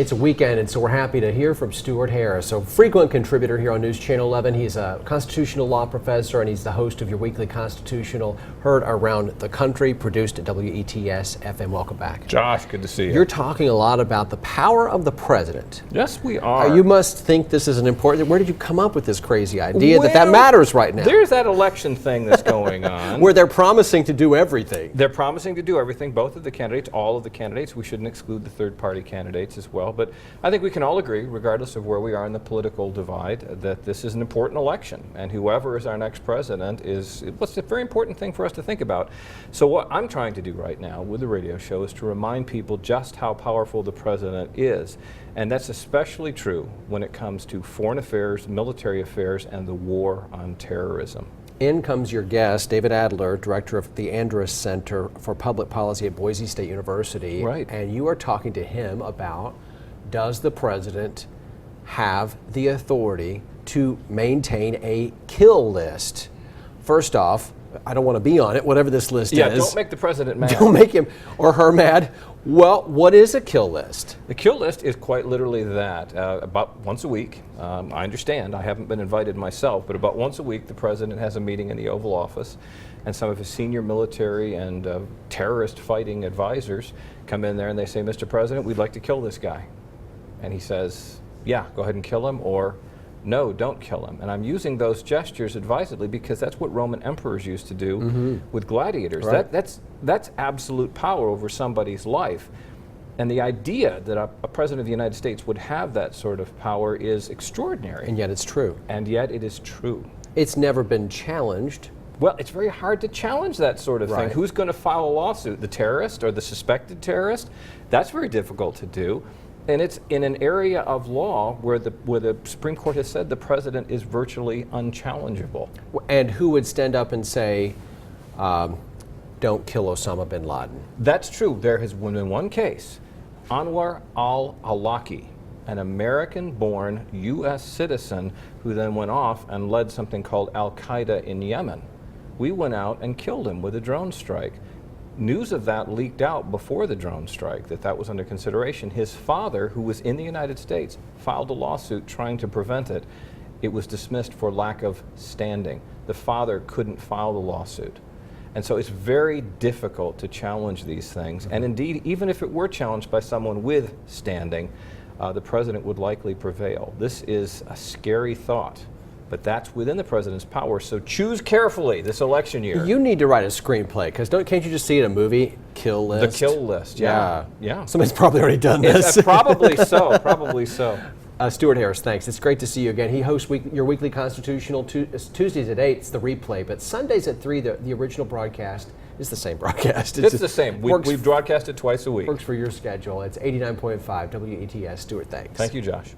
It's a weekend, and so we're happy to hear from Stuart Harris, so frequent contributor here on News Channel 11. He's a constitutional law professor, and he's the host of your weekly Constitutional, heard around the country, produced at WETS FM. Welcome back. Josh, good to see you. You're talking a lot about the power of the president. Yes, we are. You must think this is an important. Where did you come up with this crazy idea that matters right now? There's that election thing that's going on. Where they're promising to do everything. They're promising to do everything, both of the candidates, all of the candidates. We shouldn't exclude the third-party candidates as well. But I think we can all agree, regardless of where we are in the political divide, that this is an important election. And whoever is our next president is what's a very important thing for us to think about. So what I'm trying to do right now with the radio show is to remind people just how powerful the president is. And that's especially true when it comes to foreign affairs, military affairs, and the war on terrorism. In comes your guest, David Adler, director of the Andrus Center for Public Policy at Boise State University. Right. And you are talking to him about, does the president have the authority to maintain a kill list? First off, I don't want to be on it, whatever this list is. Yeah, don't make the president mad. Don't make him or her mad. Well, what is a kill list? The kill list is quite literally that. About once a week, I understand, I haven't been invited myself, but about once a week the president has a meeting in the Oval Office, and some of his senior military and terrorist fighting advisors come in there and they say, Mr. President, we'd like to kill this guy. And he says, yeah, go ahead and kill him, or no, don't kill him. And I'm using those gestures advisedly because that's what Roman emperors used to do with gladiators. Right. That's absolute power over somebody's life. And the idea that a president of the United States would have that sort of power is extraordinary. And yet it's true. And yet it is true. It's never been challenged. Well, it's very hard to challenge that sort of thing. Who's going to file a lawsuit? The terrorist or the suspected terrorist? That's very difficult to do. And it's in an area of law where the Supreme Court has said the president is virtually unchallengeable. And who would stand up and say, don't kill Osama bin Laden? That's true. There has been one case, Anwar al-Awlaki, an American-born U.S. citizen who then went off and led something called Al-Qaeda in Yemen. We went out and killed him with a drone strike. News of that leaked out before the drone strike, that was under consideration. His father, who was in the United States, filed a lawsuit trying to prevent it. It was dismissed for lack of standing. The father couldn't file the lawsuit. And so it's very difficult to challenge these things. And indeed, even if it were challenged by someone with standing, the president would likely prevail. This is a scary thought. But that's within the president's power, so choose carefully this election year. You need to write a screenplay, because can't you just see it in a movie? Kill list? The kill list, yeah. Somebody's probably already done this. Probably so, probably so. Stuart Harris, thanks. It's great to see you again. He hosts your weekly Constitutional Tuesdays at 8, it's the replay, but Sundays at 3, the original broadcast is the same broadcast. It's the same. We've broadcasted twice a week. Works for your schedule. It's 89.5 WETS. Stuart, thanks. Thank you, Josh.